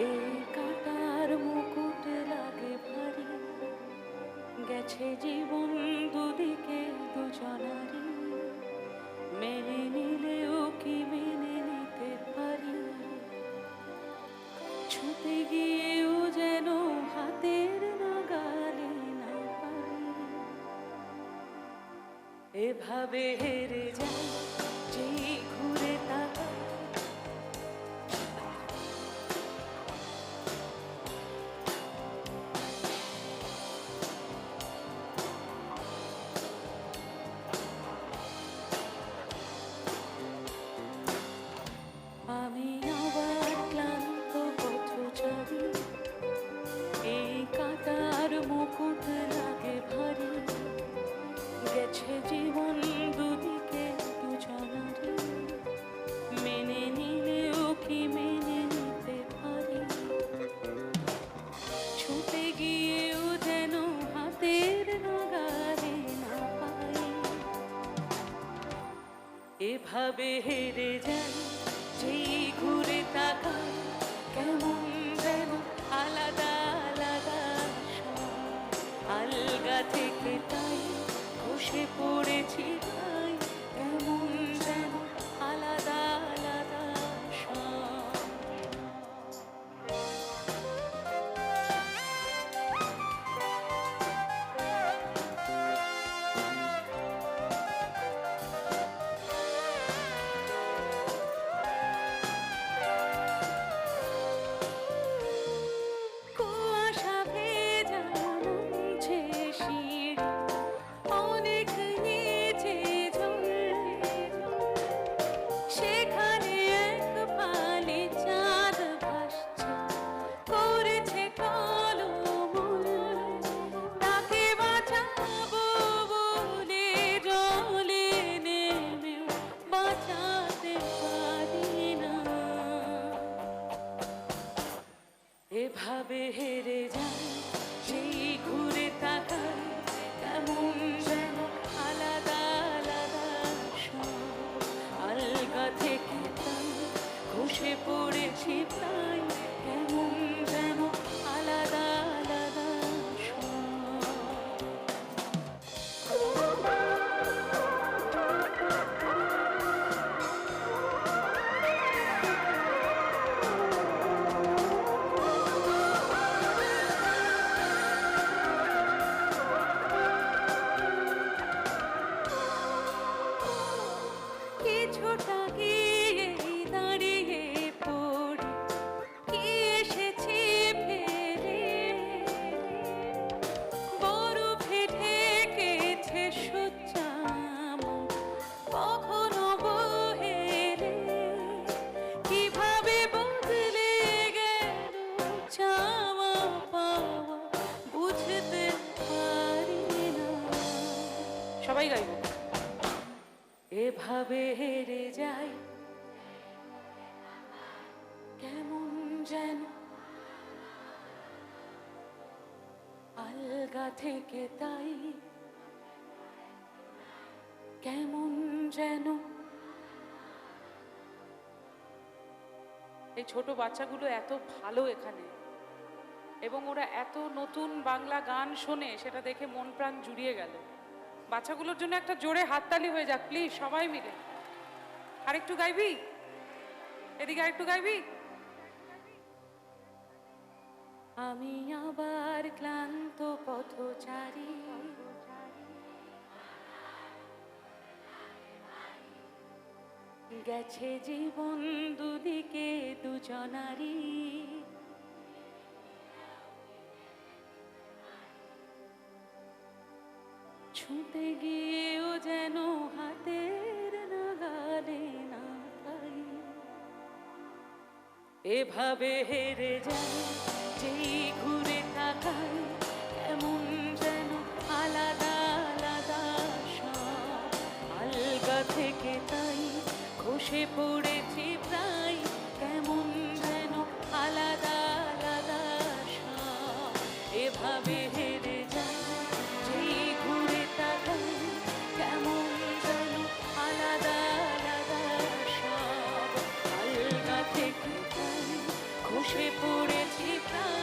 এই কাঁটার মুকুট লাগে ভারী, গেছে জীবন দুদিকে দুজনারই, মেনে নিলেও কি মেনে নিতে পারি? ছুতে গিয়েও যেন হাতের নাগালে না পাই। এভাবে হেরে যাই যেই ঘুরে তাকাই, আমি আবার ক্লান্ত পথচারী, এই কাঁটার মুকুট লাগে ভারী, গেছে জীবন দুদিকে দুজনারই, মেনে নিলেও কি মেনে নিতে পারি? ছুটে গিয়েও যেন হাতের নাগালে না পাই। এভাবে হেরে যাই যেই ঘুরে তাকাই, কেমন যেন আলাদা আলাদা আলগা থেকে তাই বসে পড়েছি তাই, কেমন যেন আলাদা আলাদা এভাবে হেরে যাই যেই ঘুরে তাকাই, কেমন যেন আলাদা আলাদা আলগা থেকে তাই খসে পড়েছি প্রায়, কেমন যেন আলাদা আলাদা কিছুটা গিয়ে দাঁড়িয়ে পড়ি, কি এসেছে ফেরে বরফে ঢেকেছে সজ্জাম, কখনো বহেলে কিভাবে বদলে গেল চাওয়া পাওয়া বুঝতে পারি না। সবাই গাইব। এভাবে হেরে যাই কেমন যেন আলগা থেকে তাই, কেমন যেন। এই ছোট বাচ্চাগুলো এত ভালো এখানে, এবং ওরা এত নতুন বাংলা গান শোনে, সেটা দেখে মন প্রাণ জুড়িয়ে গেল। বাচ্চাগুলোর জন্য একটা জোরে হাততালি হয়ে যাক প্লিজ, সবাই মিলে। আরেকটু গাইবি? এদিকে আরেকটু গাইবি? আমি আবার ক্লান্ত পথচারী, গেছে জীবন দুদিকে দুজনারই, ছুটে গিয়েও যেন হাতের নাগালে না পাই। এভাবে হেরে যাই যেই ঘুরে তাকাই, কেমন যেন আলাদা আলাদা সব আলগা থেকে তাই খসে পড়েছি প্রায়, কেমন যেন আলাদা আলাদা সব। এভাবে হেরে যাই যেই ঘুরে তাকাই, কেমন যেন আলাদা আলাদা সব আলগা থেকে তাই খসে পড়েছি প্রাণ